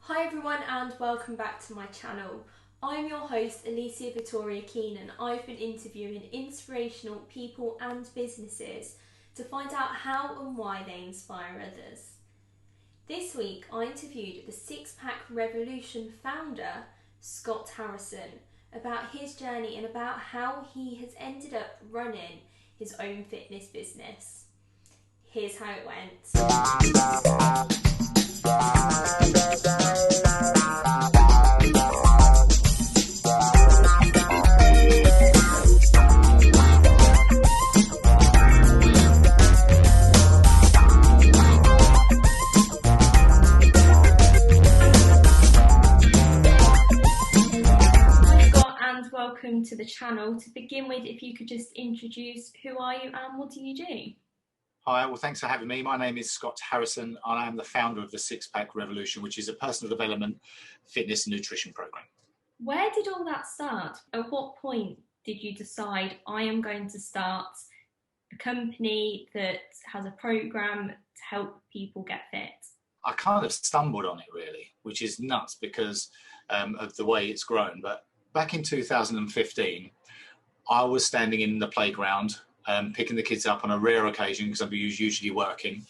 Hi everyone and welcome back to my channel. I'm your host Alicia Victoria Keenan. I've been interviewing inspirational people and businesses to find out how and why they inspire others. This week I interviewed the Six Pack Revolution founder Scott Harrison about his journey and about how he has ended up running his own fitness business. Here's how it went. Welcome to the channel. To begin with, if you could just introduce who are you and what do you do? Hi, well, thanks for having me. My name is Scott Harrison, and I am the founder of the Six Pack Revolution, which is a personal development, fitness and nutrition program. Where did all that start? At what point did you decide I am going to start a company that has a program to help people get fit? I kind of stumbled on it really, which is nuts because of the way it's grown. But back in 2015, I was standing in the playground picking the kids up on a rare occasion because I was usually working,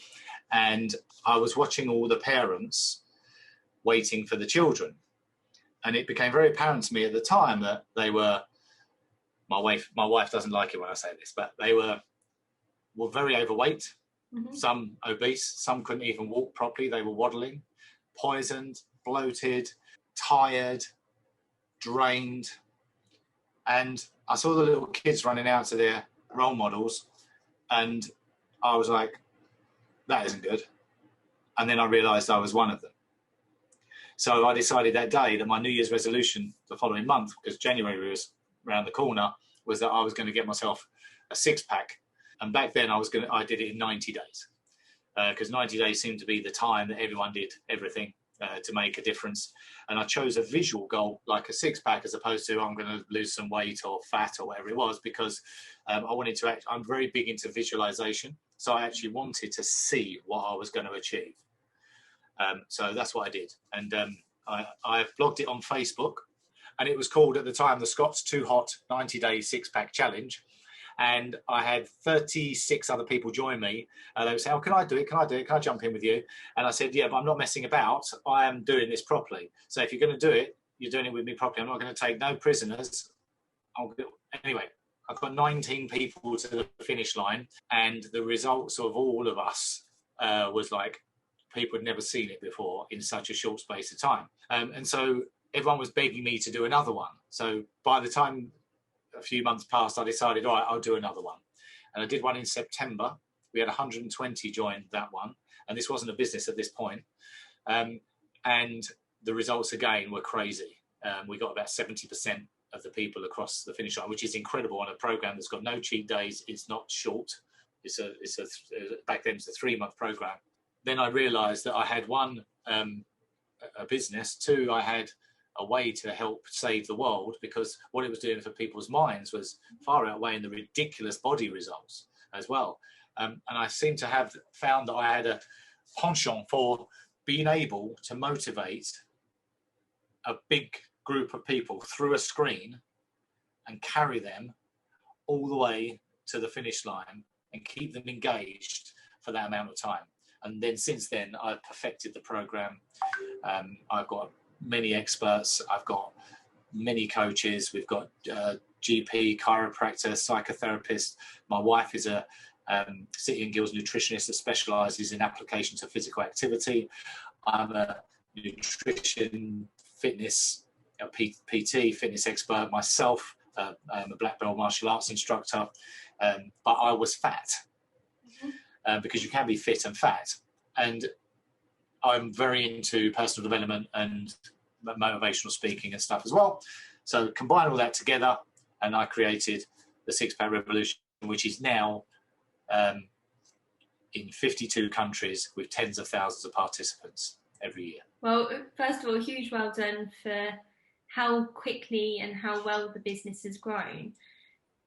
and I was watching all the parents waiting for the children, and it became very apparent to me at the time that they were, my wife doesn't like it when I say this, but they were very overweight, some obese, some couldn't even walk properly, they were waddling, poisoned, bloated, tired, drained. And I saw the little kids running out to their role models, and I was like, that isn't good. And then I realized I was one of them. So I decided that day that my New Year's resolution the following month, because January was around the corner, was that I was going to get myself a six-pack. And back then I did it in 90 days, because 90 days seemed to be the time that everyone did everything to make a difference. And I chose a visual goal like a six-pack as opposed to I'm going to lose some weight or fat or whatever it was, because I wanted to I'm very big into visualization. So I actually wanted to see what I was going to achieve. So that's what I did. And I blogged it on Facebook, and it was called at the time the Scott's Too Hot 90-Day Six-Pack Challenge. And I had 36 other people join me. They would say, oh, can I do it? Can I do it? Can I jump in with you? And I said, yeah, but I'm not messing about. I am doing this properly. So if you're going to do it, you're doing it with me properly. I'm not going to take no prisoners. Anyway, I've got 19 people to the finish line. And the results of all of us was like, people had never seen it before in such a short space of time. And so everyone was begging me to do another one. So by the time a few months passed, I decided, all right, I'll do another one. And I did one in September. We had 120 join that one. And this wasn't a business at this point. And the results again were crazy. We got about 70% of the people across the finish line, which is incredible on a program that's got no cheat days. It's not short. Back then it's a 3-month program. Then I realized that I had one, a business, two, I had a way to help save the world, because what it was doing for people's minds was far outweighing the ridiculous body results as well. And I seem to have found that I had a penchant for being able to motivate a big group of people through a screen and carry them all the way to the finish line and keep them engaged for that amount of time. And then since then, I've perfected the program. I've got many experts. I've got many coaches. We've got GP, chiropractor, psychotherapist. My wife is a City and Guilds nutritionist that specialises in applications of physical activity. I'm a nutrition, fitness, PT, fitness expert myself. I'm a black belt martial arts instructor. But I was fat, because you can be fit and fat. And I'm very into personal development and motivational speaking and stuff as well. So combine all that together, and I created the Six Pack Revolution, which is now in 52 countries with tens of thousands of participants every year. Well, first of all, huge well done for how quickly and how well the business has grown.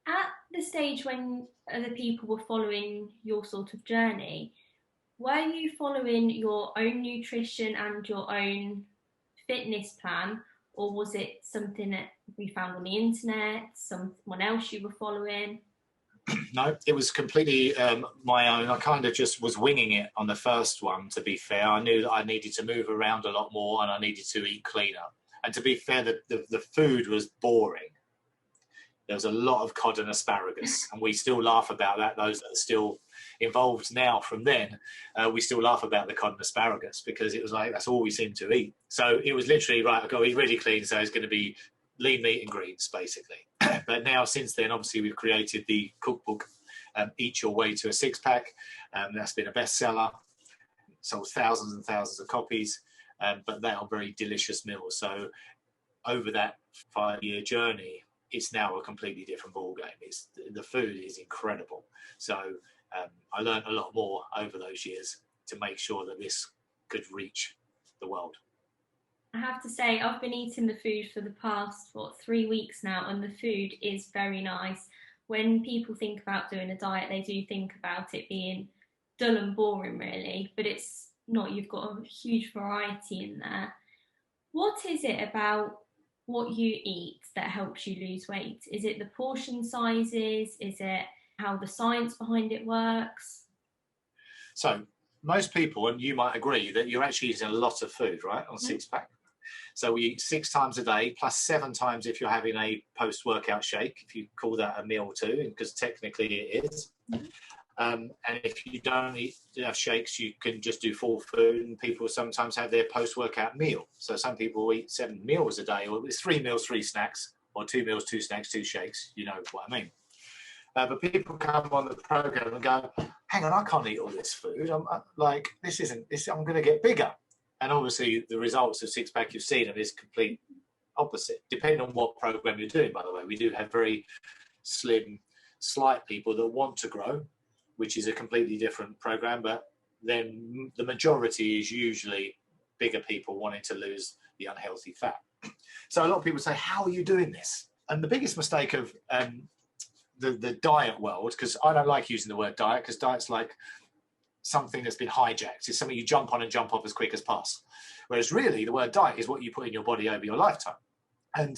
At the stage when other people were following your sort of journey, were you following your own nutrition and your own fitness plan, or was it something that we found on the internet, someone else you were following? No, it was completely my own. I kind of just was winging it on the first one, to be fair. I knew that I needed to move around a lot more and I needed to eat cleaner. And to be fair, the food was boring. There was a lot of cod and asparagus, and we still laugh about that. Those that are still involved now from then, we still laugh about the cod and asparagus because it was like, that's all we seemed to eat. So it was literally, right, I've got to eat really clean, so it's going to be lean meat and greens, basically. But now, since then, obviously, we've created the cookbook, Eat Your Way to a Six-Pack. That's been a bestseller, sold thousands and thousands of copies, but they are very delicious meals. So over that 5-year journey, it's now a completely different ballgame. The food is incredible. So I learned a lot more over those years to make sure that this could reach the world. I have to say, I've been eating the food for the past, 3 weeks now, and the food is very nice. When people think about doing a diet, they do think about it being dull and boring, really, but it's not. You've got a huge variety in there. What is it about what you eat that helps you lose weight? Is it the portion sizes? Is it how the science behind it works? So most people, and you might agree, that you're actually eating a lot of food, right, on Six-Pack. So we eat 6 times a day, plus 7 times if you're having a post-workout shake, if you call that a meal too, because technically it is. And if you don't have shakes, you can just do full food, and people sometimes have their post-workout meal. So some people eat 7 meals a day, or it's 3 meals, 3 snacks, or 2 meals, 2 snacks, 2 shakes. You know what I mean. But people come on the program and go, hang on, I can't eat all this food. I'm like, I'm going to get bigger. And obviously the results of Six-Pack you've seen is complete opposite, depending on what program you're doing, by the way. We do have very slim, slight people that want to grow, which is a completely different program. But then the majority is usually bigger people wanting to lose the unhealthy fat. So a lot of people say, how are you doing this? And the biggest mistake of the diet world, because I don't like using the word diet, because diet's like something that's been hijacked. It's something you jump on and jump off as quick as possible. Whereas really the word diet is what you put in your body over your lifetime. And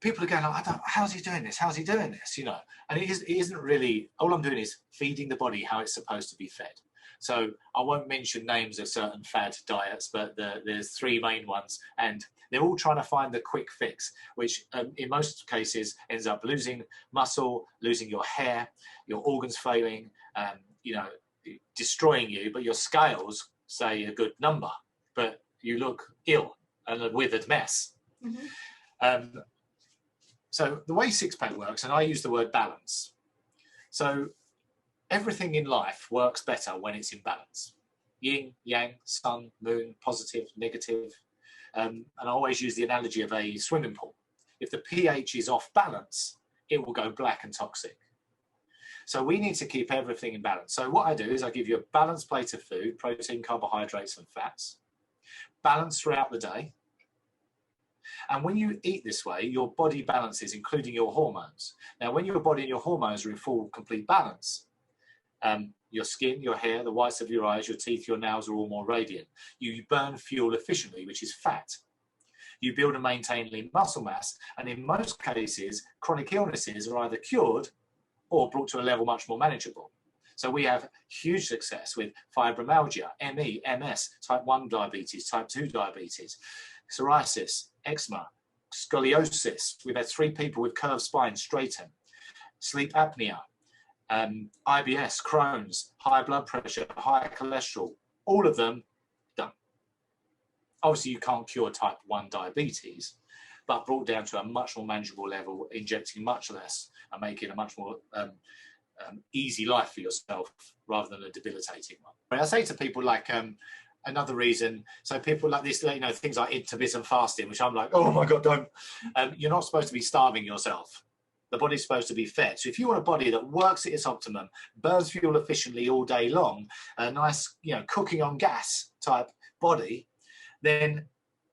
people are going, how's he doing this? How's he doing this? You know, and it isn't really, all I'm doing is feeding the body how it's supposed to be fed. So I won't mention names of certain fad diets, but there's 3 main ones, and they're all trying to find the quick fix, which in most cases ends up losing muscle, losing your hair, your organs failing, you know, destroying you, but your scales say a good number, but you look ill and a withered mess. So the way Six-Pack works, and I use the word balance. So everything in life works better when it's in balance. Yin, yang, sun, moon, positive, negative. And I always use the analogy of a swimming pool. If the pH is off balance, it will go black and toxic. So we need to keep everything in balance. So what I do is I give you a balanced plate of food, protein, carbohydrates, and fats, balanced throughout the day. And when you eat this way, your body balances, including your hormones. Now, when your body and your hormones are in full, complete balance, your skin, your hair, the whites of your eyes, your teeth, your nails are all more radiant. You burn fuel efficiently, which is fat. You build and maintain lean muscle mass. And in most cases, chronic illnesses are either cured or brought to a level much more manageable. So we have huge success with fibromyalgia, ME, MS, type 1 diabetes, type 2 diabetes, psoriasis, eczema, scoliosis. We've had 3 people with curved spine straighten, sleep apnea, IBS, Crohn's, high blood pressure, high cholesterol, all of them done. Obviously, you can't cure type 1 diabetes, but brought down to a much more manageable level, injecting much less and making a much more easy life for yourself rather than a debilitating one. I say to people like another reason, so people like this, you know, things like intermittent fasting, which I'm like, oh my God, don't. You're not supposed to be starving yourself. The body's supposed to be fed. So if you want a body that works at its optimum, burns fuel efficiently all day long, a nice, you know, cooking on gas type body, then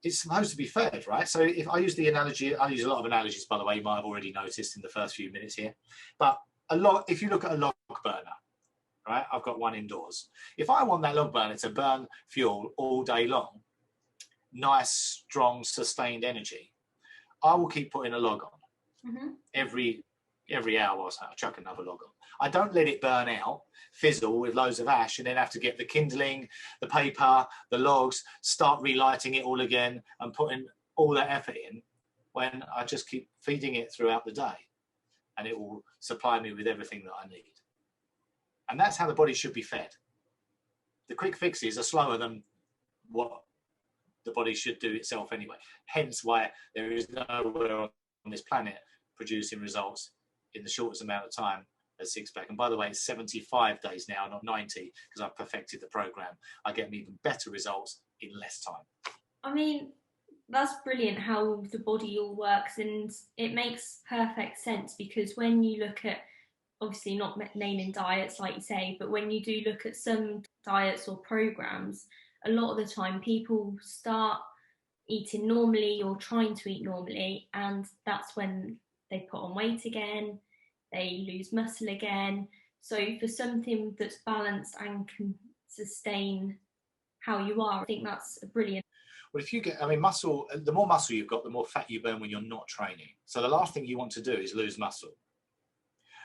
it's supposed to be fed, right? So if I use the analogy, I use a lot of analogies, by the way, you might have already noticed in the first few minutes here. But if you look at a log burner, right? I've got one indoors. If I want that log burner to burn fuel all day long, nice, strong, sustained energy, I will keep putting a log on. Mm-hmm. Every hour or so, I'll chuck another log on. I don't let it burn out, fizzle with loads of ash, and then have to get the kindling, the paper, the logs, start relighting it all again and putting all that effort in, when I just keep feeding it throughout the day, and it will supply me with everything that I need. And that's how the body should be fed. The quick fixes are slower than what the body should do itself anyway. Hence why there is nowhere on this planet producing results in the shortest amount of time as six-pack. And by the way, it's 75 days now, not 90, because I've perfected the program. I get even better results in less time. I mean, that's brilliant how the body all works, and it makes perfect sense, because when you look at, obviously not naming diets like you say, but when you do look at some diets or programs, a lot of the time people start eating normally or trying to eat normally, and that's when they put on weight again, they lose muscle again. So for something that's balanced and can sustain how you are, I think that's brilliant. Well, if you get, I mean, muscle, the more muscle you've got, the more fat you burn when you're not training. So the last thing you want to do is lose muscle.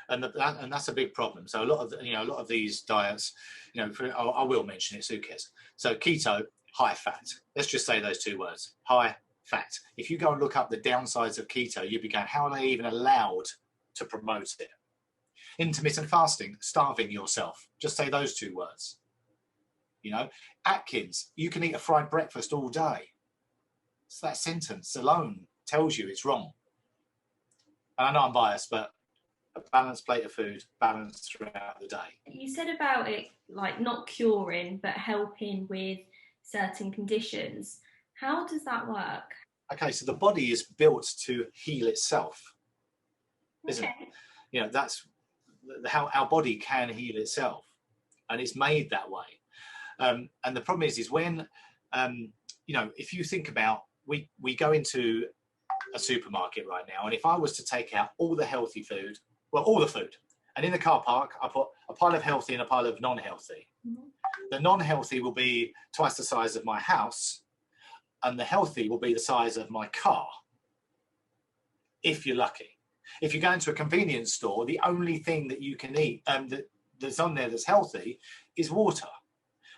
And that's a big problem. So a lot of these diets, I will mention it, so who cares? So keto, high fat. Let's just say those two words, high fat. If you go and look up the downsides of keto, you'd be going, how are they even allowed to promote it? Intermittent fasting, starving yourself. Just say those two words. Atkins, you can eat a fried breakfast all day. So that sentence alone tells you it's wrong. And I know I'm biased, but a balanced plate of food, balanced throughout the day. You said about it like not curing, but helping with certain conditions. How does that work? Okay, so the body is built to heal itself, isn't it? That's how our body can heal itself, and it's made that way. And the problem is when, if you think about, we go into a supermarket right now, and if I was to take out all the healthy food, all the food, and in the car park, I put a pile of healthy and a pile of non-healthy. Mm-hmm. The non-healthy will be twice the size of my house, and the healthy will be the size of my car, if you're lucky. If you go into a convenience store, the only thing that you can eat that's on there that's healthy is water.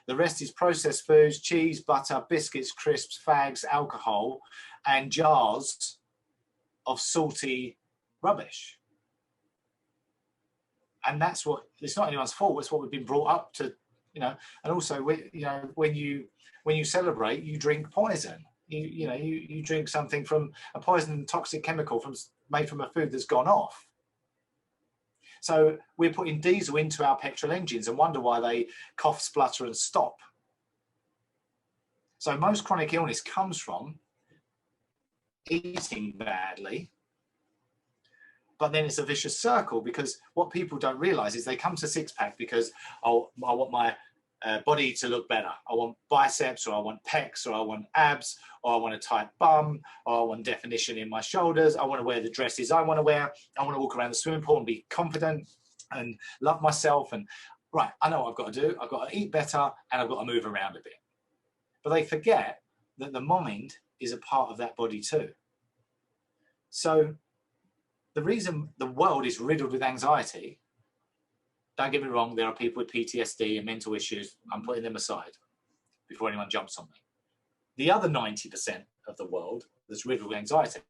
The rest is processed foods, cheese, butter, biscuits, crisps, fags, alcohol, and jars of salty rubbish. And that's it's not anyone's fault. It's what we've been brought up to, and also, when you celebrate, you drink poison. You drink something from a poison, toxic chemical made from a food that's gone off. So we're putting diesel into our petrol engines and wonder why they cough, splutter, and stop. So most chronic illness comes from eating badly. But then it's a vicious circle, because what people don't realize is they come to six-pack because, I want my body to look better. I want biceps, or I want pecs, or I want abs, or I want a tight bum, or I want definition in my shoulders. I want to wear the dresses I want to wear. I want to walk around the swimming pool and be confident and love myself. And right, I know what I've got to do. I've got to eat better, and I've got to move around a bit. But they forget that the mind is a part of that body too. So the reason the world is riddled with anxiety, don't get me wrong, there are people with PTSD and mental issues. I'm putting them aside before anyone jumps on me. The other 90% of the world that's riddled with anxiety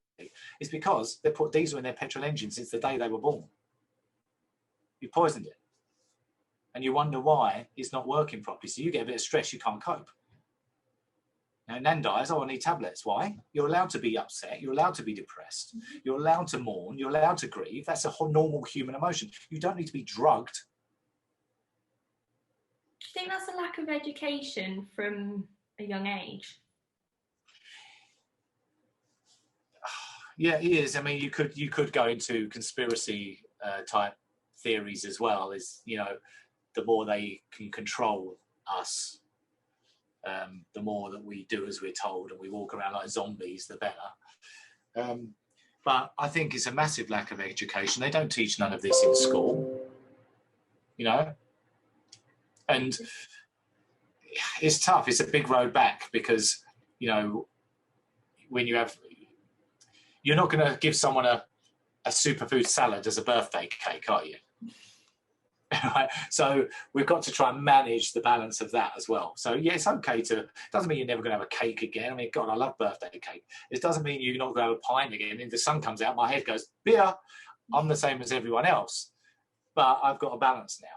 is because they put diesel in their petrol engine since the day they were born. You poisoned it. And you wonder why it's not working properly. So you get a bit of stress, you can't cope. Now, Nan dies, I need tablets. Why? You're allowed to be upset. You're allowed to be depressed. You're allowed to mourn. You're allowed to grieve. That's a whole normal human emotion. You don't need to be drugged. Do you think that's a lack of education from a young age? Yeah, it is. I mean, you could go into conspiracy type theories as well. The more they can control us, the more that we do as we're told, and we walk around like zombies, the better. But I think it's a massive lack of education. They don't teach none of this in school, and it's tough. It's a big road back, because when you're not going to give someone a superfood salad as a birthday cake, are you? Right? So we've got to try and manage the balance of that as well. So yeah, it's okay to, doesn't mean you're never going to have a cake again. I mean, God, I love birthday cake. It doesn't mean you're not going to have a pint again. If the sun comes out, my head goes, beer. I'm the same as everyone else, but I've got a balance now.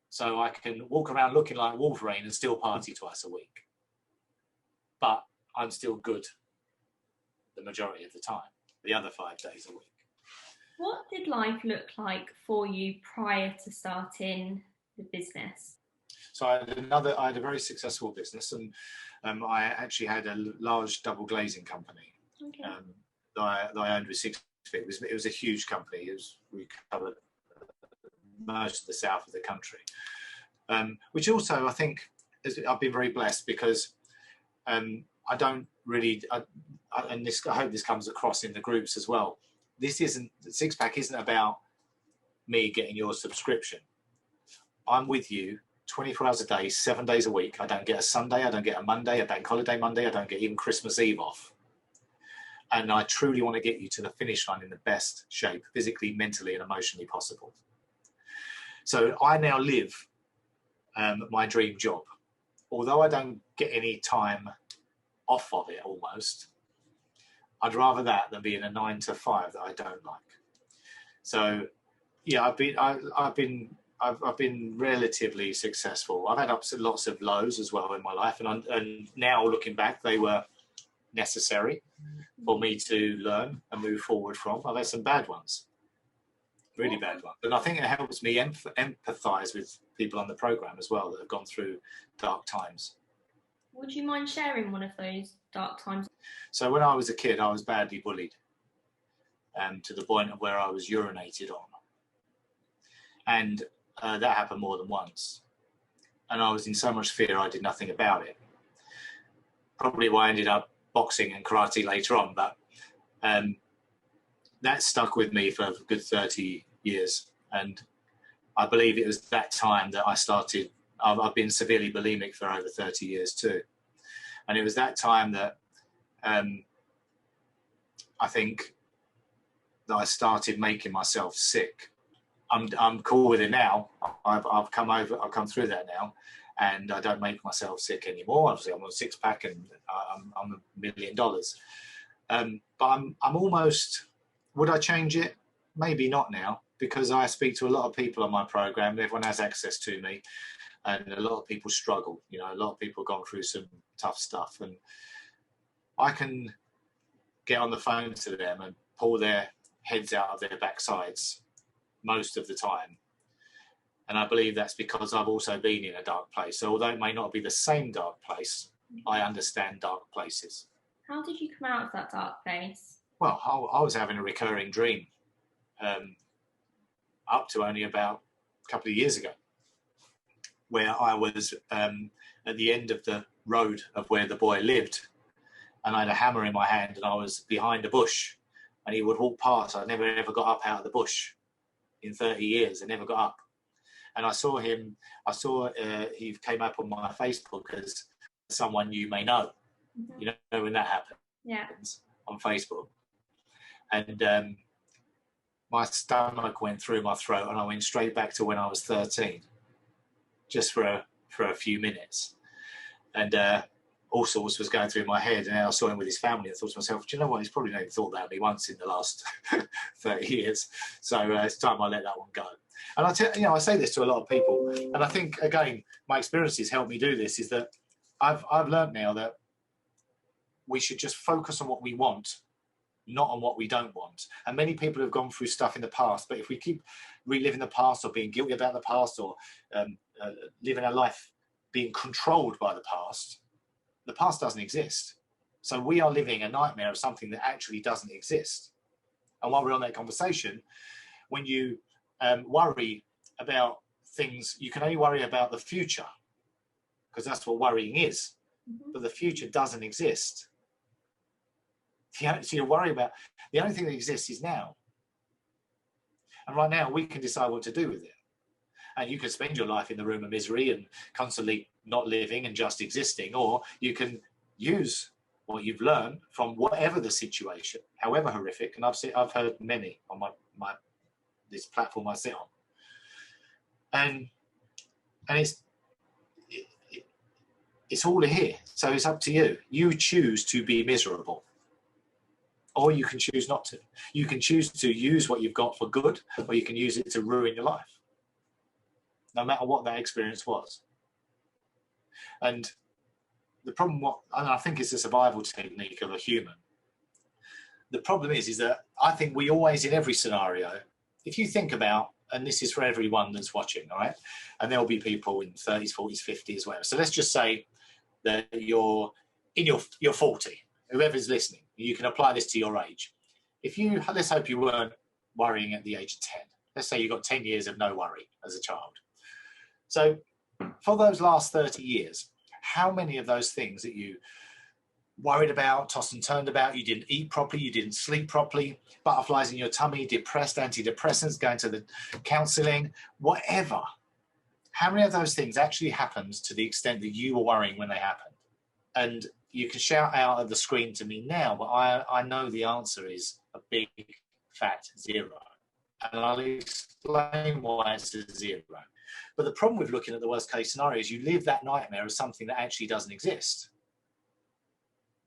So I can walk around looking like Wolverine and still party twice a week. But I'm still good the majority of the time, the other 5 days a week. What did life look like for you prior to starting the business? So I had a very successful business, and I actually had a large double glazing company. Okay. That I owned with 6 feet. It was a huge company. We covered most of the south of the country, which also I think I've been very blessed because I don't really, I hope this comes across in the groups as well. Six Pack isn't about me getting your subscription. I'm with you 24 hours a day, 7 days a week. I don't get a Sunday, I don't get a Monday, a bank holiday Monday, I don't get even Christmas Eve off. And I truly want to get you to the finish line in the best shape, physically, mentally, and emotionally possible. So I now live my dream job. Although I don't get any time off of it almost, I'd rather that than be in a 9 to 5 that I don't like. So yeah, I've been relatively successful. I've had ups and lots of lows as well in my life, and now looking back, they were necessary for me to learn and move forward from. I've had some bad ones, really bad ones, but I think it helps me empathise with people on the program as well that have gone through dark times. Would you mind sharing one of those dark times? So when I was a kid, I was badly bullied, to the point of where I was urinated on. And that happened more than once. And I was in so much fear, I did nothing about it. Probably why I ended up boxing and karate later on, but that stuck with me for a good 30 years. And I believe it was that time that I started. I've been severely bulimic for over 30 years too. And it was that time that I think that I started making myself sick. I'm cool with it now. I've come through that now, and I don't make myself sick anymore. Obviously, I'm on a 6 pack, and I'm $1 million. But I'm almost. Would I change it? Maybe not now, because I speak to a lot of people on my program. Everyone has access to me, and a lot of people struggle. You know, a lot of people have gone through some tough stuff, and I can get on the phone to them and pull their heads out of their backsides most of the time. And I believe that's because I've also been in a dark place. So although it may not be the same dark place, I understand dark places. How did you come out of that dark place? Well, I was having a recurring dream up to only about a couple of years ago, where I was at the end of the road of where the boy lived, and I had a hammer in my hand, and I was behind a bush, and he would walk past. I never ever got up out of the bush in 30 years. I never got up. And I saw him, he came up on my Facebook as someone you may know. Mm-hmm. You know when that happens? Yeah. On Facebook. And my stomach went through my throat, and I went straight back to when I was 13, just for a few minutes. And all sorts was going through my head, and then I saw him with his family and thought to myself, do you know what, he's probably not even thought about me once in the last 30 years. So it's time I let that one go. And I say this to a lot of people, and I think, again, my experiences helped me do this, is that I've learned now that we should just focus on what we want, not on what we don't want. And many people have gone through stuff in the past, but if we keep reliving the past or being guilty about the past, or living our life being controlled by the past doesn't exist. So we are living a nightmare of something that actually doesn't exist. And while we're on that conversation, when you worry about things, you can only worry about the future, because that's what worrying is. Mm-hmm. But the future doesn't exist. So you worry about, the only thing that exists is now. And right now we can decide what to do with it. And you can spend your life in the room of misery and constantly not living and just existing, or you can use what you've learned from whatever the situation, however horrific, and I've heard many on this platform I sit on, and it's all here. So it's up to you. You choose to be miserable, or you can choose not to. You can choose to use what you've got for good, or you can use it to ruin your life, no matter what that experience was. And the problem, and I think it's a survival technique of a human. The problem is that I think we always, in every scenario, if you think about, and this is for everyone that's watching, all right, and there'll be people in 30s, 40s, 50s, whatever. So let's just say that you're 40, whoever's listening, you can apply this to your age. Let's hope you weren't worrying at the age of 10. Let's say you got 10 years of no worry as a child. So for those last 30 years, how many of those things that you worried about, tossed and turned about, you didn't eat properly, you didn't sleep properly, butterflies in your tummy, depressed, antidepressants, going to the counselling, whatever, how many of those things actually happened to the extent that you were worrying when they happened? And you can shout out at the screen to me now, but I know the answer is a big fat zero. And I'll explain why it's a zero. But the problem with looking at the worst case scenario is you live that nightmare as something that actually doesn't exist.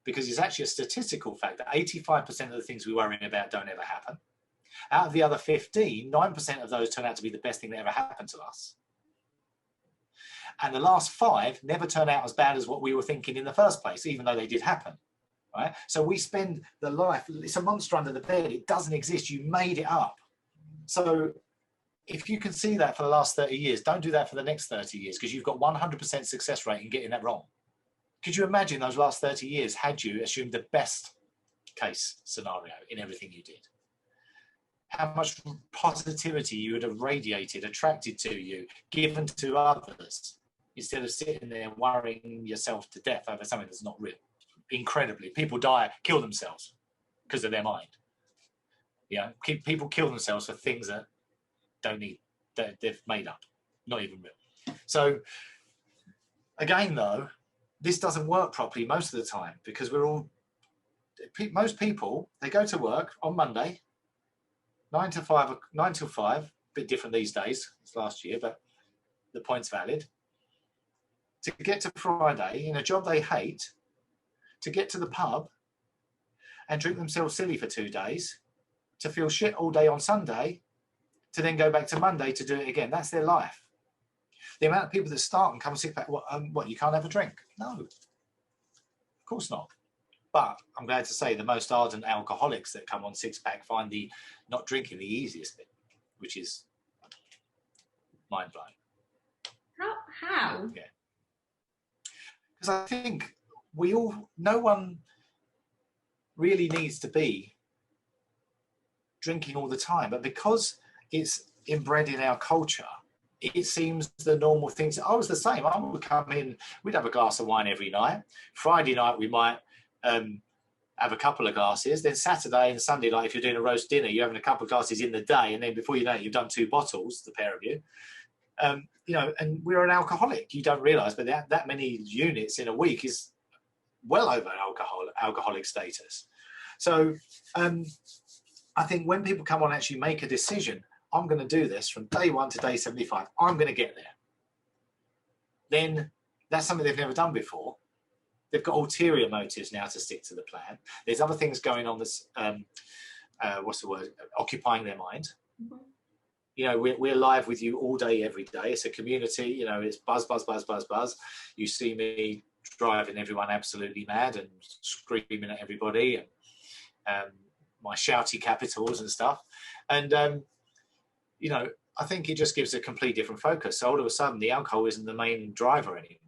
Because it's actually a statistical fact that 85% of the things we worry about don't ever happen. Out of the other 15, 9% of those turn out to be the best thing that ever happened to us. And the last 5 never turn out as bad as what we were thinking in the first place, even though they did happen. Right? So we spend the life, it's a monster under the bed, it doesn't exist, you made it up. So if you can see that for the last 30 years, don't do that for the next 30 years, because you've got 100% success rate in getting that wrong. Could you imagine those last 30 years had you assumed the best case scenario in everything you did? How much positivity you would have radiated, attracted to you, given to others, instead of sitting there worrying yourself to death over something that's not real. Incredibly, people kill themselves because of their mind. People kill themselves for things that that they've made up, not even real. So again, though, this doesn't work properly most of the time, because most people, they go to work on Monday, 9 till 5, a bit different these days, it's last year, but the point's valid. To get to Friday in a job they hate, to get to the pub and drink themselves silly for 2 days, to feel shit all day on Sunday, to then go back to Monday to do it again. That's their life. The amount of people that start and come sick back, what, you can't have a drink? No, of course not. But I'm glad to say the most ardent alcoholics that come on six-pack find the not drinking the easiest bit, which is mind-blowing. How? Yeah. Because I think no one really needs to be drinking all the time, but because it's inbred in our culture, it seems the normal thing. I was the same. I would come in, we'd have a glass of wine every night. Friday night, we might have a couple of glasses. Then Saturday and Sunday, like if you're doing a roast dinner, you're having a couple of glasses in the day. And then before you know it, you've done 2 bottles, the pair of you. And we're an alcoholic. You don't realise, but that many units in a week is well over alcoholic status. So I think when people come on, actually make a decision, I'm going to do this from day 1 to day 75. I'm going to get there. Then that's something they've never done before. They've got ulterior motives now to stick to the plan. There's other things going on that's, occupying their mind. Mm-hmm. We're live with you all day, every day. It's a community, it's buzz, buzz, buzz, buzz, buzz. You see me driving everyone absolutely mad and screaming at everybody and my shouty capitals and stuff. And, I think it just gives a complete different focus. So all of a sudden, the alcohol isn't the main driver anymore.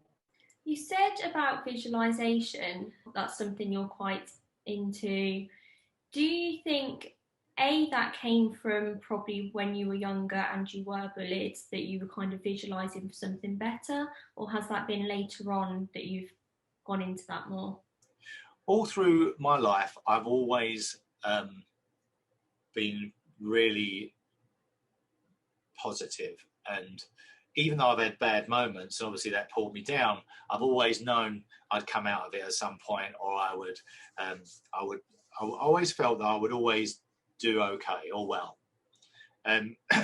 You said about visualization, that's something you're quite into. Do you think, that came from probably when you were younger and you were bullied, that you were kind of visualizing for something better? Or has that been later on that you've gone into that more? All through my life, I've always been really positive and even though I've had bad moments, and obviously that pulled me down, I've always known I'd come out of it at some point, or I always felt that I would always do okay or well.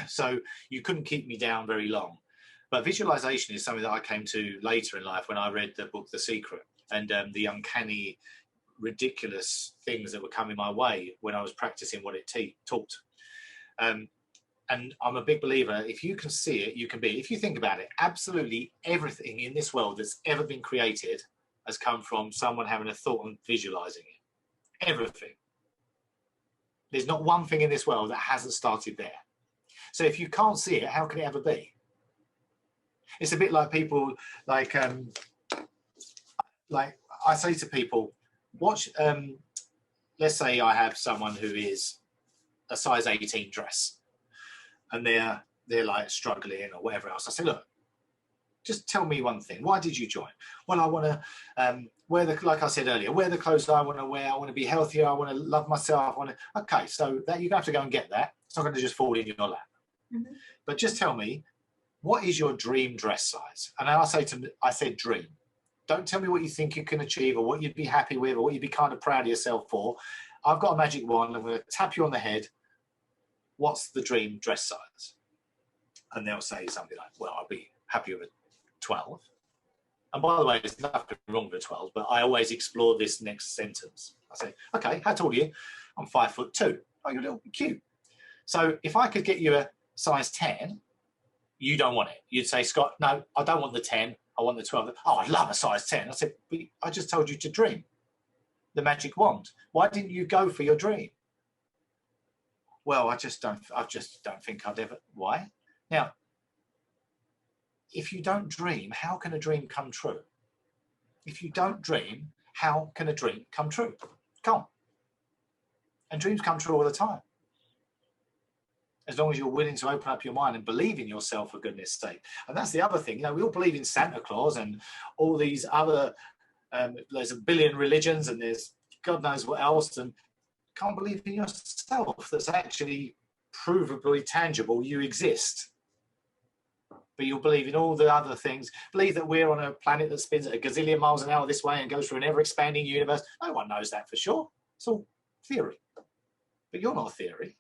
So you couldn't keep me down very long. But visualization is something that I came to later in life when I read the book, The Secret, and the uncanny, ridiculous things that were coming my way when I was practicing what it taught. And I'm a big believer, if you can see it, you can be. If you think about it, absolutely everything in this world that's ever been created has come from someone having a thought and visualizing it. Everything. There's not one thing in this world that hasn't started there. So if you can't see it, how can it ever be? It's a bit like people, like I say to people, watch, let's say I have someone who is a size 18 dress, and they're like struggling or whatever else. I say, look, just tell me one thing. Why did you join? Well, I want to wear like I said earlier, wear the clothes that I want to wear. I want to be healthier. I want to love myself. Okay, so that you're going to have to go and get that. It's not going to just fall in your lap. Mm-hmm. But just tell me, what is your dream dress size? And I said dream. Don't tell me what you think you can achieve or what you'd be happy with or what you'd be kind of proud of yourself for. I've got a magic wand. I'm going to tap you on the head. What's the dream dress size? And they'll say something like, well, I'll be happy with a 12. And by the way, there's nothing wrong with a 12, but I always explore this next sentence. I say, okay, how tall are you? I'm 5'2". Oh, you're a little cute. So if I could get you a size 10, you don't want it. You'd say, Scott, no, I don't want the 10. I want the 12. Oh, I love a size 10. I said, but I just told you to dream. The magic wand. Why didn't you go for your dream? Well, I just don't think I'd ever. Why? Now, if you don't dream, how can a dream come true? If you don't dream, how can a dream come true? Can't. And dreams come true all the time. As long as you're willing to open up your mind and believe in yourself, for goodness sake. And that's the other thing. You know, we all believe in Santa Claus and all these other, there's a billion religions and there's God knows what else, and can't believe in yourself that's actually provably tangible. You exist. But you'll believe in all the other things. Believe that we're on a planet that spins at a gazillion miles an hour this way and goes through an ever-expanding universe. No one knows that for sure. It's all theory. But you're not a theory.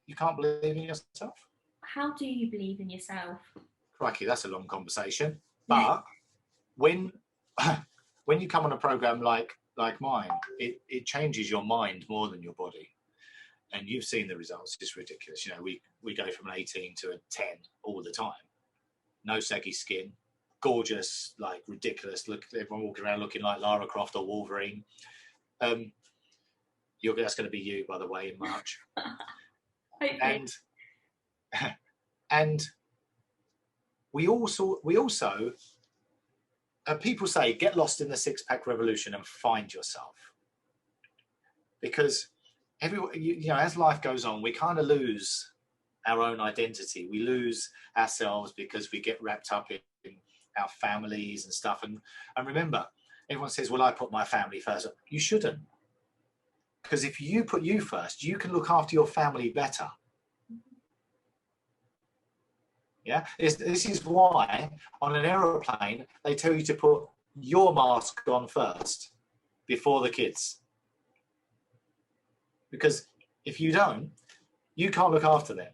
You can't believe in yourself. How do you believe in yourself? Crikey, that's a long conversation. But when you come on a program like mine, it changes your mind more than your body. And you've seen the results. It's ridiculous. You know, we go from an 18 to a 10 all the time. No saggy skin, gorgeous, like ridiculous. Look, everyone walking around looking like Lara Croft or Wolverine. That's going to be you, by the way, in March. And we also people say get lost in the six-pack revolution and find yourself, because as life goes on, we kind of lose our own identity. We lose ourselves because we get wrapped up in our families and stuff. And remember, everyone says, well, I put my family first. You shouldn't. Because if you put you first, you can look after your family better. Yeah, this is why on an aeroplane, they tell you to put your mask on first before the kids. Because if you don't, you can't look after them.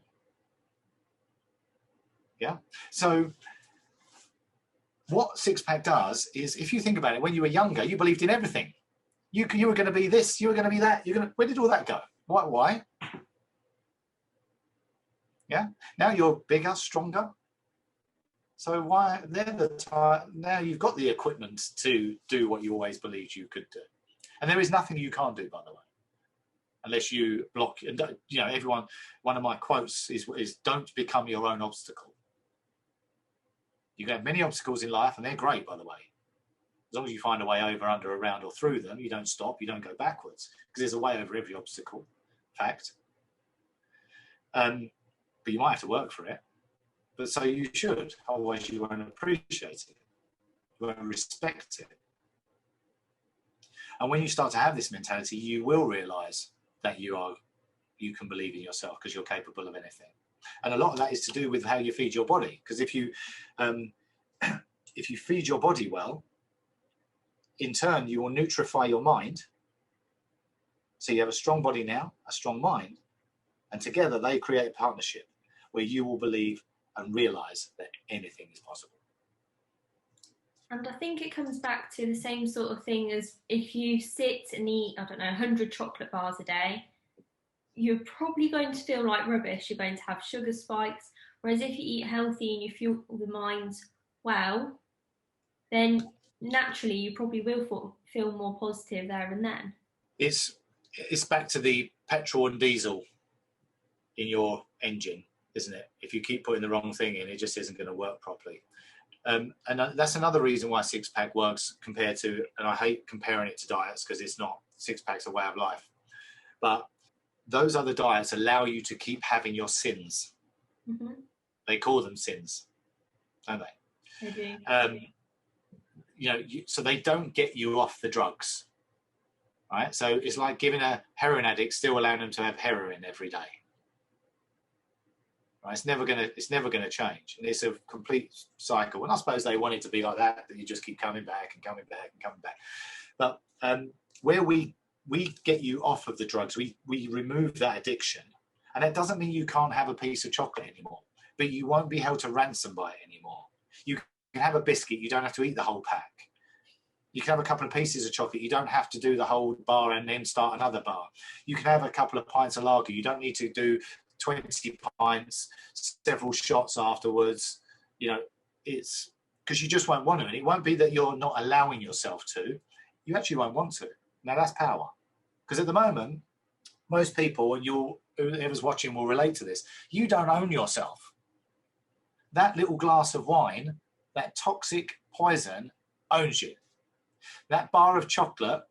Yeah. So what six-pack does is, if you think about it, when you were younger, you believed in everything. You were going to be this, you were going to be that. Where did all that go? Why? Yeah. Now you're bigger, stronger. So why? Now you've got the equipment to do what you always believed you could do, and there is nothing you can't do, by the way, unless you block. And everyone. One of my quotes is "Don't become your own obstacle." You can have many obstacles in life, and they're great, by the way. As long as you find a way over, under, around, or through them, you don't stop, you don't go backwards, because there's a way over every obstacle. Fact. But you might have to work for it. But so you should. Otherwise, you won't appreciate it. You won't respect it. And when you start to have this mentality, you will realise that you can believe in yourself because you're capable of anything. And a lot of that is to do with how you feed your body. Because if you feed your body well, in turn, you will nutrify your mind. So you have a strong body now, a strong mind, and together they create a partnership where you will believe and realize that anything is possible. And I think it comes back to the same sort of thing as if you sit and eat, 100 chocolate bars a day, you're probably going to feel like rubbish. You're going to have sugar spikes. Whereas if you eat healthy and you fuel the mind well, then naturally you probably will feel more positive there and then. It's back to the petrol and diesel in your engine, isn't it? If you keep putting the wrong thing in, it just isn't going to work properly. And that's another reason why six-pack works compared to, and I hate comparing it to diets because it's not, six-pack's a way of life. But those other diets allow you to keep having your sins. Mm-hmm. They call them sins, don't they? They do. So they don't get you off the drugs, right? So it's like giving a heroin addict, still allowing them to have heroin every day. Right? It's never gonna change, and it's a complete cycle. And I suppose they want it to be like that you just keep coming back and coming back and coming back. But where we get you off of the drugs, we remove that addiction, and that doesn't mean you can't have a piece of chocolate anymore, but you won't be held to ransom by it anymore. You can have a biscuit, you don't have to eat the whole pack. You can have a couple of pieces of chocolate, you don't have to do the whole bar and then start another bar. You can have a couple of pints of lager, you don't need to do 20 pints, several shots afterwards. It's because you just won't want to, and it won't be that you're not allowing yourself to, you actually won't want to. Now that's power, because at the moment most people, and whoever's watching will relate to this, you don't own yourself. That little glass of wine, that toxic poison, owns you. That bar of chocolate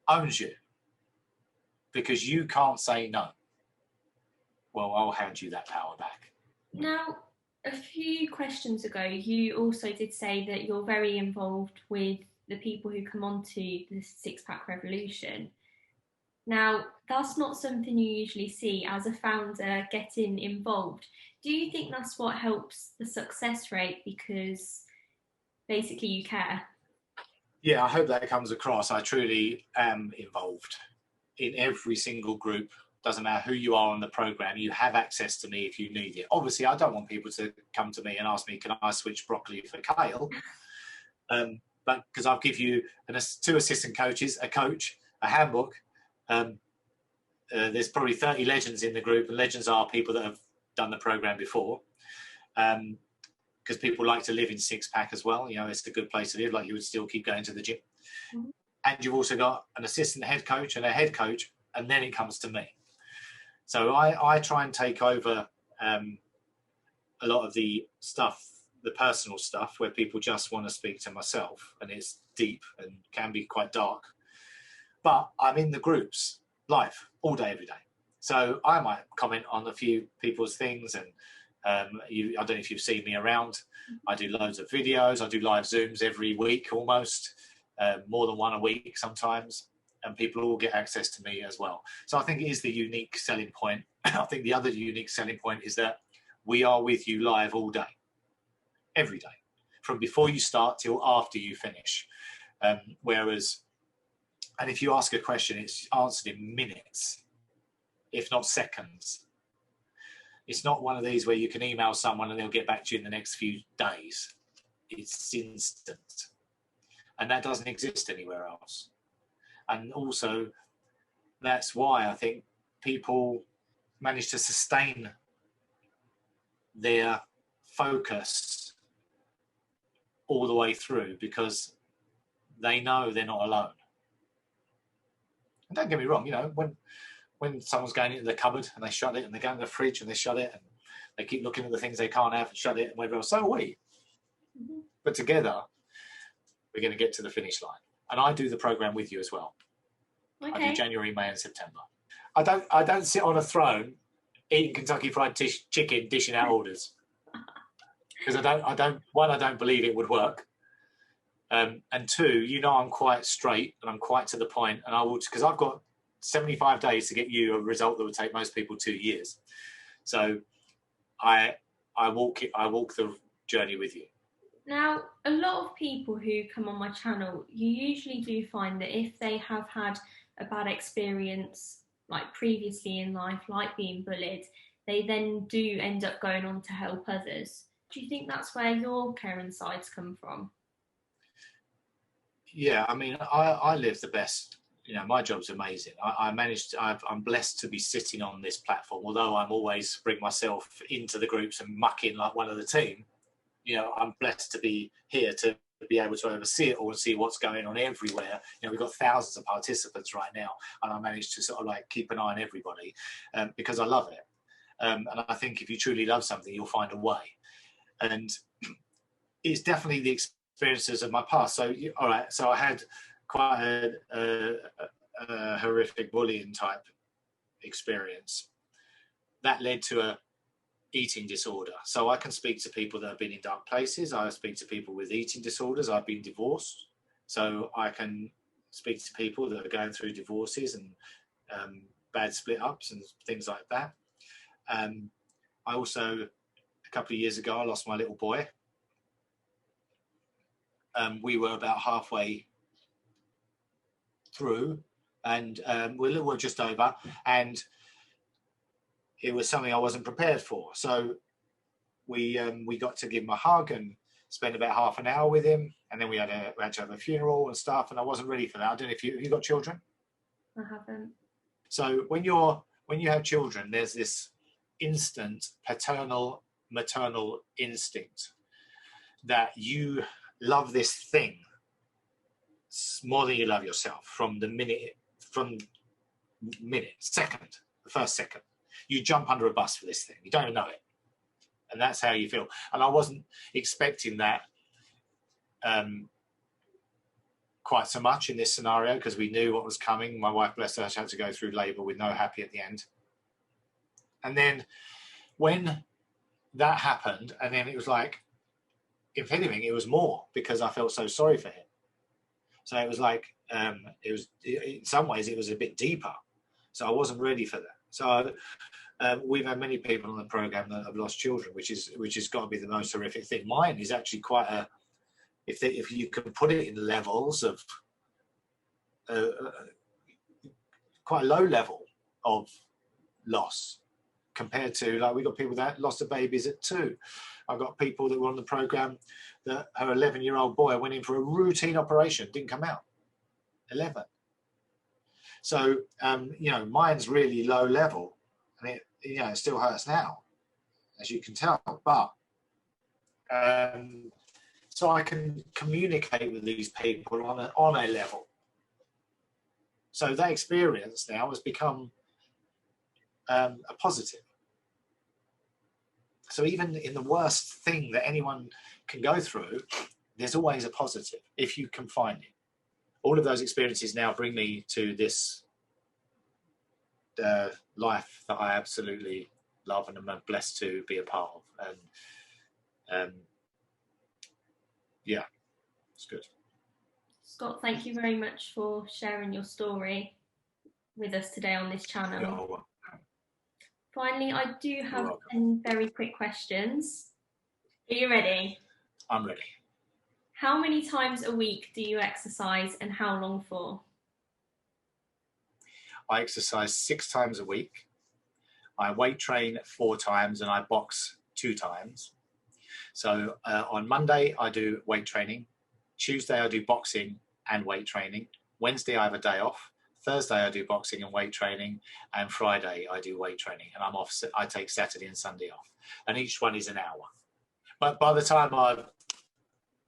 owns you, because you can't say no. Well, I'll hand you that power back. Now, a few questions ago, you also did say that you're very involved with the people who come onto the six-pack revolution. Now, that's not something you usually see as a founder getting involved. Do you think that's what helps the success rate, because basically you care? Yeah, I hope that comes across. I truly am involved in every single group. Doesn't matter who you are on the program, you have access to me if you need it. Obviously, I don't want people to come to me and ask me, can I switch broccoli for kale? But because I'll give you two assistant coaches, a coach, a handbook. There's probably 30 legends in the group, and legends are people that have done the program before. Because people like to live in six-pack as well. It's a good place to live, like you would still keep going to the gym. Mm-hmm. And you've also got an assistant head coach and a head coach, and then it comes to me. So I try and take over a lot of the stuff, the personal stuff, where people just want to speak to myself, and it's deep and can be quite dark. But I'm in the groups live all day, every day. So I might comment on a few people's things, and I don't know if you've seen me around. I do loads of videos. I do live Zooms every week, almost, more than one a week sometimes. And people all get access to me as well. So I think it is the unique selling point. I think the other unique selling point is that we are with you live all day, every day, from before you start till after you finish. And if you ask a question, it's answered in minutes, if not seconds. It's not one of these where you can email someone and they'll get back to you in the next few days. It's instant. And that doesn't exist anywhere else. And also, that's why I think people manage to sustain their focus all the way through, because they know they're not alone. And don't get me wrong, when someone's going into the cupboard and they shut it, and they go in the fridge and they shut it, and they keep looking at the things they can't have and shut it, and whatever else, so are we. Mm-hmm. But together, we're going to get to the finish line. And I do the program with you as well. Okay. I do January, May, and September. I don't sit on a throne eating Kentucky Fried Chicken, dishing out orders, because I don't believe it would work. And two, I'm quite straight and I'm quite to the point, and because I've got 75 days to get you a result that would take most people 2 years. So I walk the journey with you. Now, a lot of people who come on my channel, you usually do find that if they have had a bad experience, like previously in life, like being bullied, they then do end up going on to help others. Do you think that's where your caring sides come from? Yeah, I mean, I live the best. My job's amazing. I'm blessed to be sitting on this platform, although I'm always bring myself into the groups and muck in like one of the team. I'm blessed to be here to be able to oversee it all and see what's going on everywhere. We've got thousands of participants right now, and I manage to sort of like keep an eye on everybody because I love it. And I think if you truly love something, you'll find a way. And it's definitely the experiences of my past. So, all right, so I had quite a horrific bullying type experience that led to a eating disorder. So I can speak to people that have been in dark places. I speak to people with eating disorders. I've been divorced, so I can speak to people that are going through divorces and bad split ups and things like that. I also, a couple of years ago, I lost my little boy. We were about halfway through, and we're just over, and it was something I wasn't prepared for. So we got to give him a hug and spend about half an hour with him, and then we had to have a funeral and stuff, and I wasn't ready for that. I don't know if you got children? I haven't. So when you have children, there's this instant maternal instinct that you love this thing more than you love yourself from the first second. You jump under a bus for this thing. You don't even know it. And that's how you feel. And I wasn't expecting that quite so much in this scenario because we knew what was coming. My wife, bless her, she had to go through labour with no happy at the end. And then when that happened, and then it was like, if anything, it was more because I felt so sorry for him. So it was like, in some ways, it was a bit deeper. So I wasn't ready for that. So we've had many people on the program that have lost children, which has got to be the most horrific thing. Mine is actually quite if you can put it in levels of quite a low level of loss compared to, like, we've got people that lost their babies at 2. I've got people that were on the program that her 11-year-old boy went in for a routine operation, didn't come out. 11. So, mine's really low level, and it still hurts now, as you can tell. But so I can communicate with these people on a level. So that experience now has become a positive. So even in the worst thing that anyone can go through, there's always a positive if you can find it. All of those experiences now bring me to this life that I absolutely love and am blessed to be a part of. And yeah, it's good. Scott, thank you very much for sharing your story with us today on this channel. You're welcome. Finally, I do have 10 very quick questions. Are you ready? I'm ready. How many times a week do you exercise and how long for? I exercise 6 times a week. I weight train 4 times and I box 2 times. So on Monday, I do weight training. Tuesday, I do boxing and weight training. Wednesday, I have a day off. Thursday, I do boxing and weight training. And Friday, I do weight training. And I'm off. I take Saturday and Sunday off. And each one is an hour. But by the time I've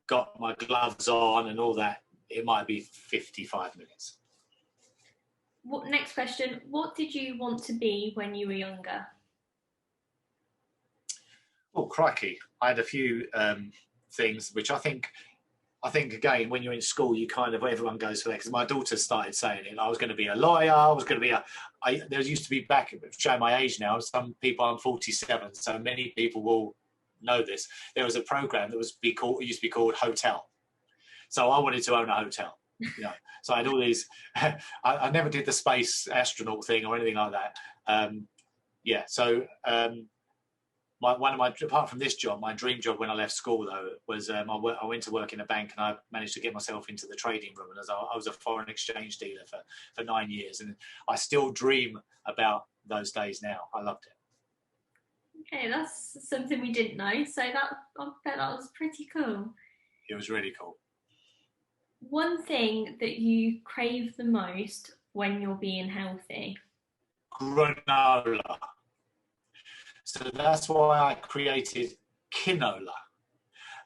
got my gloves on and all that, it might be 55 minutes. Next question. What did you want to be when you were younger? Oh, crikey. I had a few things which I think again, when you're in school, you kind of, everyone goes for that. Because my daughter started saying it. I was going to be a lawyer. I was going to be there used to be, back, showing my age now, some people, I'm 47, so many people will know this. There was a program that used to be called Hotel. So I wanted to own a hotel. So I had all these, I never did the space astronaut thing or anything like that. yeah, so apart from this job, my dream job when I left school though was I went to work in a bank, and I managed to get myself into the trading room, and I was a foreign exchange dealer for 9 years, and I still dream about those days now. I loved it. Okay, that's something we didn't know, so I bet that was pretty cool. It was really cool. One thing that you crave the most when you're being healthy? Granola. So that's why I created quinola.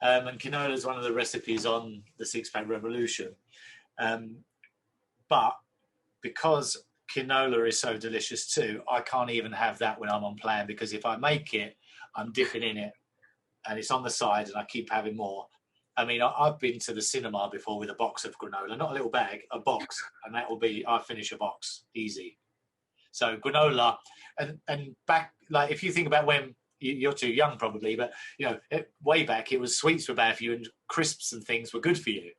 And quinola is one of the recipes on the Six Pack Revolution. But because quinola is so delicious too, I can't even have that when I'm on plan, because if I make it, I'm dipping in it and it's on the side and I keep having more. I mean, I've been to the cinema before with a box of granola, not a little bag, a box, and that will be, I finish a box easy. So granola, and back, like if you think about when you're too young probably, but way back it was sweets were bad for you and crisps and things were good for you,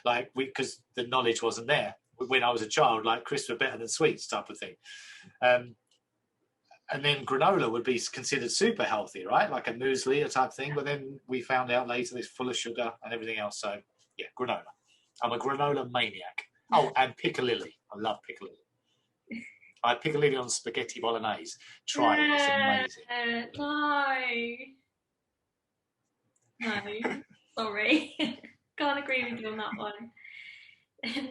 like because the knowledge wasn't there when I was a child. Like crisps were better than sweets type of thing, and then granola would be considered super healthy, right? Like a muesli type thing. But then we found out later that it's full of sugar and everything else. So yeah, granola. I'm a granola maniac. Oh, and piccalilli. I love piccalilli. I had piccalilli on spaghetti bolognese. Try it, it's amazing. No, sorry. Can't agree with you on that one.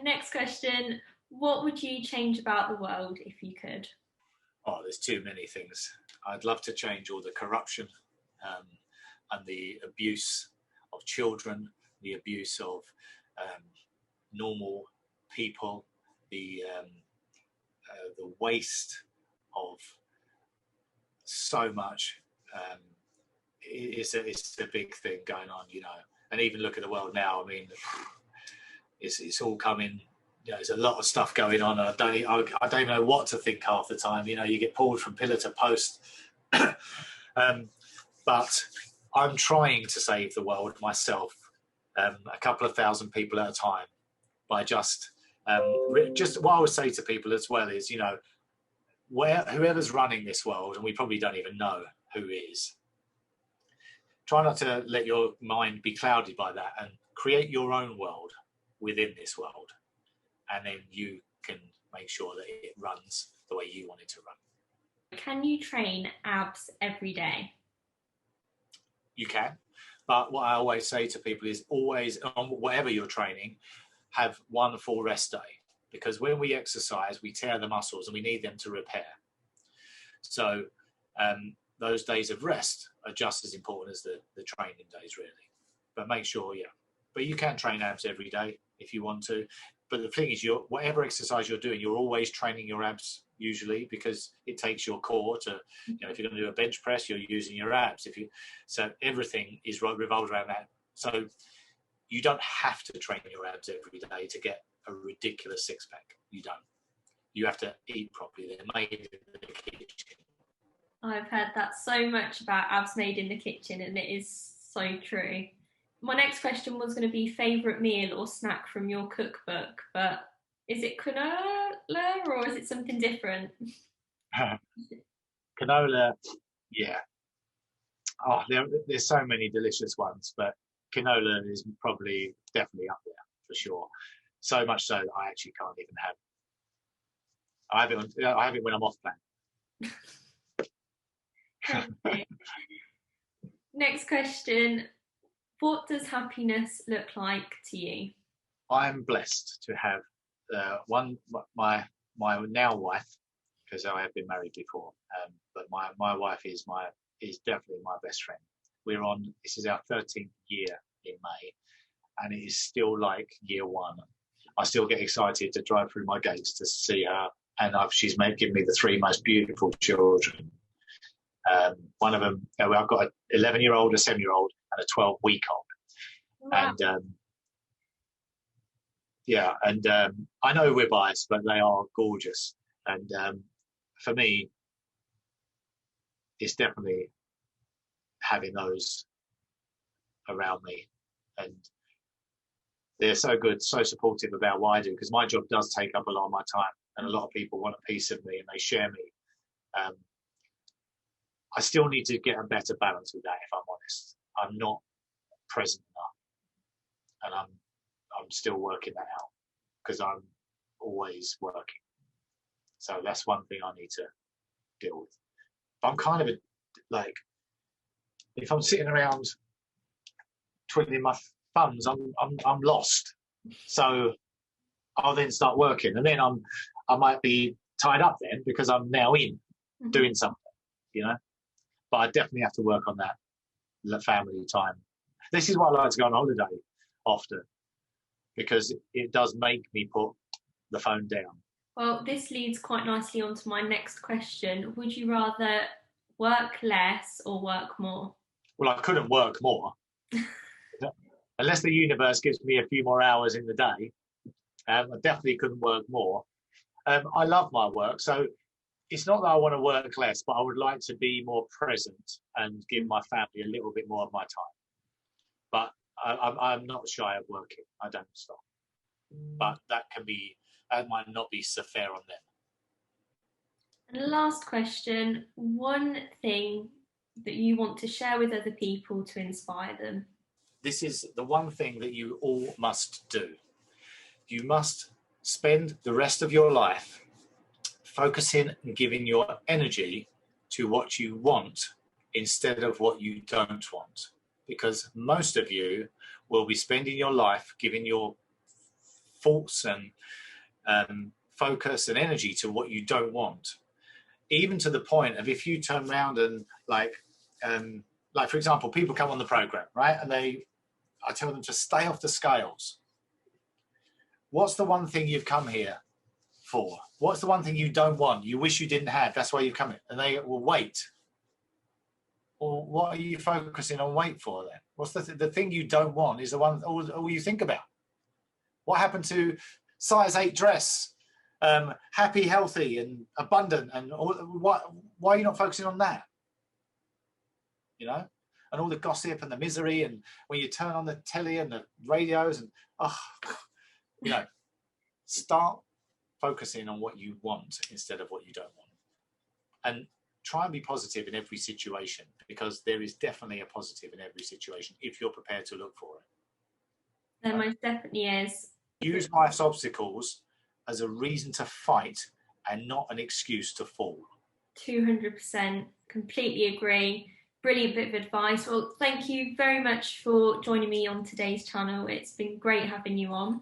Next question. What would you change about the world if you could? Oh, there's too many things. I'd love to change all the corruption and the abuse of children, the abuse of normal people, the waste of so much. It's a big thing going on, and even look at the world now. I mean, it's all coming. There's a lot of stuff going on. I don't even know what to think half the time. You get pulled from pillar to post. But I'm trying to save the world myself, a couple of thousand people at a time, by just what I would say to people as well is, whoever's running this world, and we probably don't even know who is, try not to let your mind be clouded by that and create your own world within this world. And then you can make sure that it runs the way you want it to run. Can you train abs every day? You can. But what I always say to people is always, on whatever you're training, have one full rest day. Because when we exercise, we tear the muscles and we need them to repair. So those days of rest are just as important as the training days, really. But make sure, But you can train abs every day if you want to. But the thing is, whatever exercise you're doing, you're always training your abs usually, because it takes your core to, if you're going to do a bench press, you're using your abs. So everything is revolved around that. So you don't have to train your abs every day to get a ridiculous six pack. You don't. You have to eat properly. They're made in the kitchen. I've heard that so much about abs made in the kitchen, and it is so true. My next question was going to be favourite meal or snack from your cookbook, but is it canola or is it something different? Canola, yeah. Oh, there's so many delicious ones, but canola is definitely up there for sure. So much so that I actually can't even have it. I have it when I'm off plan. Next question. What does happiness look like to you? I'm blessed to have my now wife, because I have been married before, but my wife is definitely my best friend. This is our 13th year in May, and it is still like year one. I still get excited to drive through my gates to see her, and she's given me the three most beautiful children. One of them, I've got an 11-year-old, a 7-year-old, and a 12-week-old. Wow. And I know we're biased, but they are gorgeous. And for me, it's definitely having those around me. And they're so good, so supportive about what I do, because my job does take up a lot of my time, and a lot of people want a piece of me and they share me. I still need to get a better balance with that, if I'm honest. I'm not present enough, and I'm still working that out because I'm always working. So that's one thing I need to deal with. But I'm kind of like, if I'm sitting around twiddling my thumbs, I'm lost. So I'll then start working, and then I might be tied up then because I'm now in doing something, you know. But I definitely have to work on that family time. This is why I like to go on holiday often, because it does make me put the phone down. Well, this leads quite nicely on to my next question. Would you rather work less or work more? Well, I couldn't work more. Unless the universe gives me a few more hours in the day. I definitely couldn't work more. I love my work, so it's not that I want to work less, but I would like to be more present and give my family a little bit more of my time. But I'm not shy of working. I don't stop. But that might not be so fair on them. And last question, one thing that you want to share with other people to inspire them? This is the one thing that you all must do. You must spend the rest of your life focusing and giving your energy to what you want instead of what you don't want. Because most of you will be spending your life giving your thoughts and focus and energy to what you don't want. Even to the point of, if you turn around and like for example, people come on the program, right? And I tell them to stay off the scales. What's the one thing you've come here for? What's the one thing you don't want? You wish you didn't have. That's why you've come here. And they will wait. Or what are you focusing on wait for then? What's the thing you don't want is the one all you think about. What happened to size 8 dress, happy, healthy, and abundant? And why are you not focusing on that? You know, and all the gossip and the misery, and when you turn on the telly and the radios, and you know, start focusing on what you want instead of what you don't want, and try and be positive in every situation, because there is definitely a positive in every situation if you're prepared to look for it. There most definitely is. Use life's obstacles as a reason to fight and not an excuse to fall. 200%, completely agree. Brilliant bit of advice. Well, thank you very much for joining me on today's channel. It's been great having you on.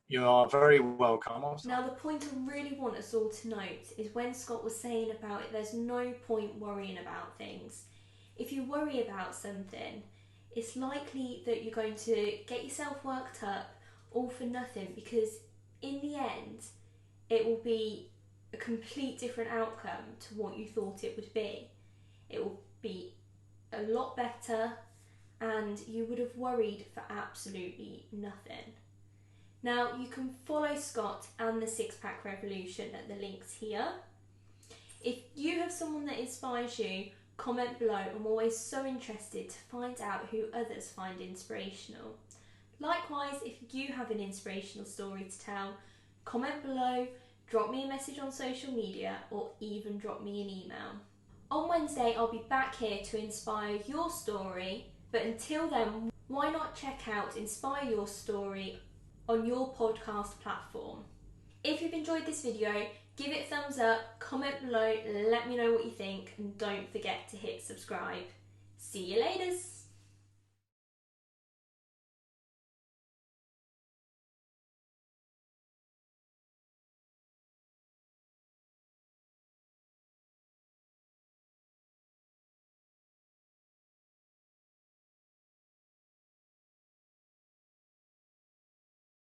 You are very welcome. Now, the point I really want us all to note is when Scott was saying about it, there's no point worrying about things. If you worry about something, it's likely that you're going to get yourself worked up all for nothing, because in the end, it will be a complete different outcome to what you thought it would be. It will be a lot better, and you would have worried for absolutely nothing. Now, you can follow Scott and the Six Pack Revolution at the links here. If you have someone that inspires you, comment below. I'm always so interested to find out who others find inspirational. Likewise, if you have an inspirational story to tell, comment below, drop me a message on social media, or even drop me an email. On Wednesday, I'll be back here to inspire your story, but until then, why not check out Inspire Your Story on your podcast platform. If you've enjoyed this video, give it a thumbs up, comment below, let me know what you think, and don't forget to hit subscribe. See you later.